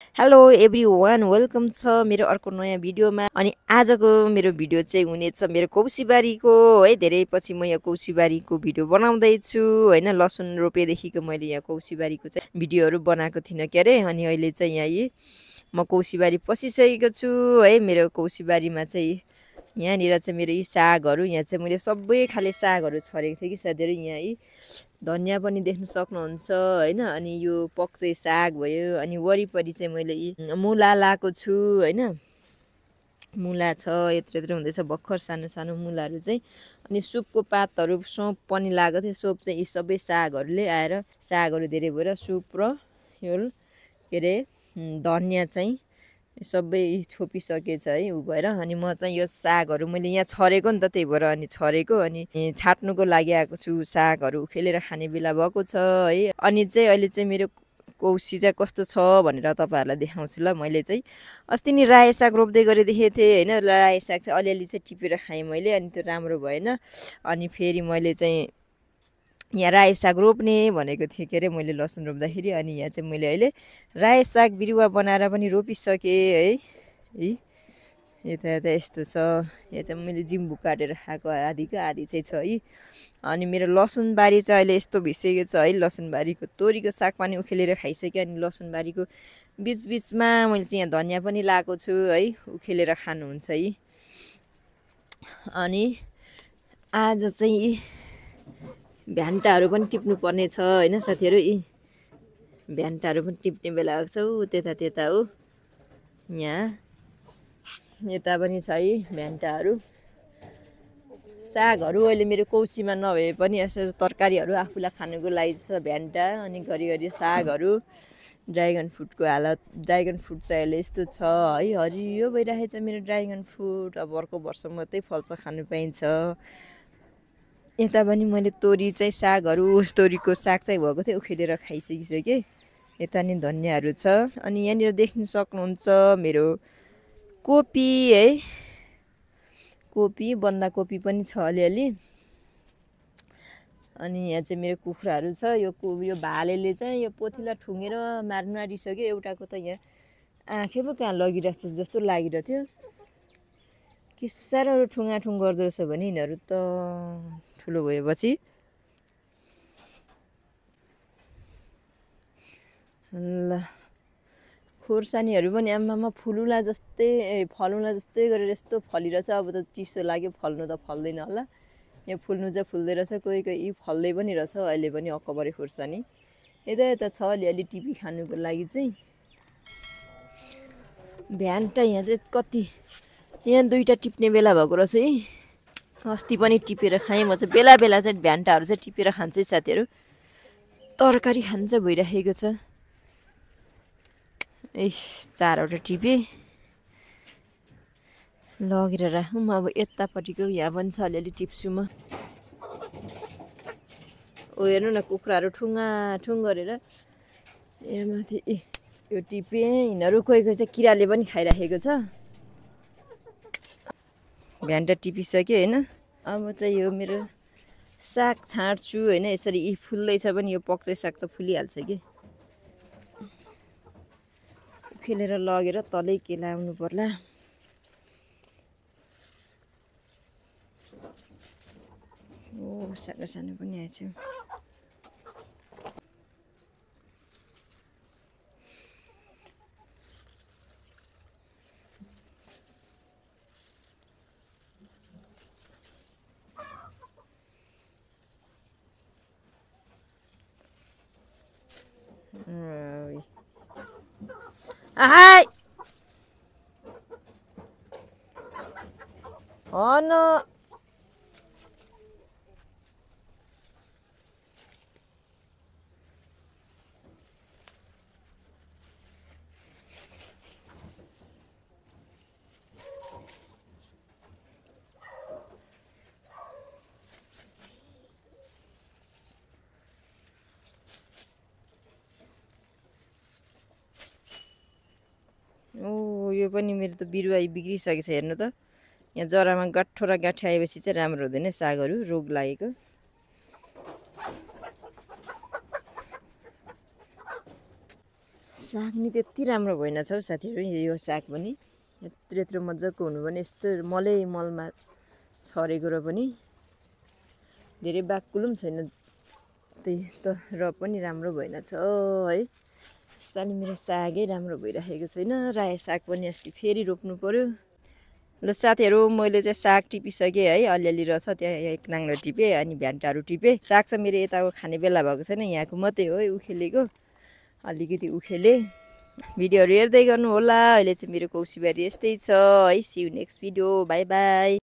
Hello everyone welcome छ मेरो अर्को नयाँ भिडियोमा। अनि आजको मेरो भिडियो चाहिँ हुनेछ मेरो कौसीबारीको है। धेरै पछि म यहाँ कौसीबारीको भिडियो बनाउँदैछु होइन। लसुन रोपेदेखिको मैले यहाँ कौसीबारीको चाहिँ भिडियोहरू बनाएको थिइनँ के अरे। अनि अहिले चाहिँ यहाँ म कौसीबारी पसिसकेको छु है। मेरो कौसीबारीमा चाहिँ यहाँनिर चाहिँ मेरो यी सागहरू यहाँ चाहिँ मैले सबै खाले सागहरू छरेको थिएँ कि साथीहरू। यहाँ यी धनियाँ पनि देख्न सक्नुहुन्छ होइन। अनि यो पक्चे साग भयो। अनि वरिपरि चाहिँ मैले यी मुला लाएको छु होइन। मुला छ यत्रो यत्रो हुँदैछ भर्खर सानो सानो मुलाहरू चाहिँ। अनि सुपको पातहरू सोप पनि लागेको थियो। सोप चाहिँ यी सबै सागहरूले आएर सागहरू धेरै भएर सुप र यो के अरे धनियाँ चाहिँ सबै छोपिसकेछ है ऊ भएर। अनि म चाहिँ यो सागहरू मैले यहाँ छरेको नि त, त्यही भएर अनि छरेको अनि छाट्नुको लागि आएको छु। सागहरू उखेलेर खाने बेला भएको छ है। अनि चाहिँ अहिले चाहिँ मेरो कौसी चाहिँ कस्तो छ भनेर तपाईँहरूलाई देखाउँछु ल। मैले चाहिँ अस्ति नि रायो साग रोप्दै गरेर देखेको थिएँ होइन। रायो साग चाहिँ अलिअलि चाहिँ टिपेर खाएँ मैले। अनि त्यो राम्रो भएन। अनि फेरि मैले चाहिँ यहाँ रायो साग रोप्ने भनेको थिएँ के अरे मैले लसुन रोप्दाखेरि। अनि यहाँ चाहिँ मैले अहिले रायो साग बिरुवा बनाएर पनि रोपिसकेँ है। यता यता यस्तो छ। यहाँ चाहिँ मैले जिम्बु काटेर खाएको आधीको आधी चाहिँ छ है। अनि मेरो लसुनबारी चाहिँ अहिले यस्तो भइसकेको छ है। लसुनबारीको तोरीको साग पनि उखेलेर खाइसकेँ। अनि लसुनबारीको बिचबिचमा मैले चाहिँ यहाँ धनियाँ पनि लगाएको छु है, उखेलेर खानुहुन्छ है। अनि आज चाहिँ भ्यान्टाहरू पनि टिप्नु पर्ने छ होइन साथीहरू। यी भ्यान्टाहरू पनि टिप्ने बेला आएको छ ऊ त्यता त्यता हो। यहाँ यता पनि छ है भ्यान्टाहरू। सागहरू अहिले मेरो कौसीमा नभए पनि यसो तरकारीहरू आफूलाई खानुको लागि छ भ्यान्टा। अनि घरिघरि सागहरू। ड्रागन फ्रुटको हालत, ड्रागन फ्रुट चाहिँ अहिले यस्तो छ है, हरियो भइरहेको छ मेरो ड्रागन फ्रुट। अब अर्को वर्ष मात्रै फल्छ, खानु पाइन्छ। यता पनि मैले तोरी चाहिँ सागहरू, तोरीको साग चाहिँ भएको थियो उखेलेर खाइसकिसकेँ। यता नि धनियाँहरू छ। अनि यहाँनिर देख्न सक्नुहुन्छ मेरो कोपी है, कोपी बन्दाकोपी पनि छ अलिअलि। अनि यहाँ चाहिँ मेरो कुखुराहरू छ। यो भालेले चाहिँ यो पोथीलाई ठुँगेर मार्नु आँटिसक्यो। एउटाको त यहाँ आँखै पो कहाँ लगिरहेको छ जस्तो लागिरहेको थियो। के साह्रो ठुङ्गाठुङ गर्दो रहेछ भने यिनीहरू त ठुलो भएपछि। ल खोर्सानीहरू पनि आम्मामा फुलुला जस्तै फलुला जस्तै गरेर यस्तो फलिरहेछ। अब त चिसो लाग्यो, फल्नु त फल्दैन होला। यो फुल्नु चाहिँ फुल्दै रहेछ, कोही कोही यी फल्दै पनि रहेछ अहिले पनि अक्कबरे खोर्सानी। यता यता छ अलिअलि टिपी खानुको लागि चाहिँ। भ्यान्टा यहाँ चाहिँ कति यहाँ दुईवटा टिप्ने बेला भएको रहेछ है। अस्ति पनि टिपेर खाएँ म चाहिँ। बेला बेला चाहिँ भ्यान्टाहरू चाहिँ टिपेर खान्छु साथीहरू। तरकारी खानु चाहिँ भइराखेको छ। चारवटा टिपेँ, लगेर राखौँ। अब यतापट्टिको यहाँ पनि छ अलिअलि टिप्छु म। हेर्नु न कुखुराहरू ठुङ्गाठुङ गरेर यहाँ माथि यो टिपेँ। यिनीहरू कोही कोही चाहिँ किराले पनि खाइराखेको छ। भ्यान्टा टिपिसक्यो होइन। अब चाहिँ यो मेरो साग छाँट्छु होइन। यसरी यी फुल्दैछ पनि यो पक्चे साग त फुलिहाल्छ कि। उखेलेर लगेर तलै केलाउनु पर्ला। ओ सानो सानो पनि आएछ। आहाई न ओ यो पनि मेरो त बिरुवा बिग्रिसकेको छ। हेर्नु त यहाँ जरामा गाँठो र गाँठी आएपछि चाहिँ राम्रो हुँदैन सागहरू, रोग लागेको। साग नि त्यति राम्रो भएन छ हौ साथीहरू यो साग पनि यत्रो यत्रो मजाको हुनु भने यस्तो मलमा छरेको र पनि धेरै बाक्कुलो पनि छैन त्यही त र पनि राम्रो भएन छ है यसपालि मेरो सागै राम्रो भइराखेको छैन रायो साग पनि अस्ति फेरि रोप्नु पर्यो ल साथीहरू मैले चाहिँ साग टिपिसकेँ है अलिअलि रहेछ त्यहाँ एक नाङ्लो टिपेँ अनि भ्यान्टाहरू टिपेँ साग चाहिँ मेरो यताको खाने बेला भएको छैन यहाँको मात्रै हो है उखेलेको अलिकति उखेले भिडियोहरू हेर्दै गर्नु होला अहिले चाहिँ मेरो कौसीबारी यस्तै छ है see you next video bye by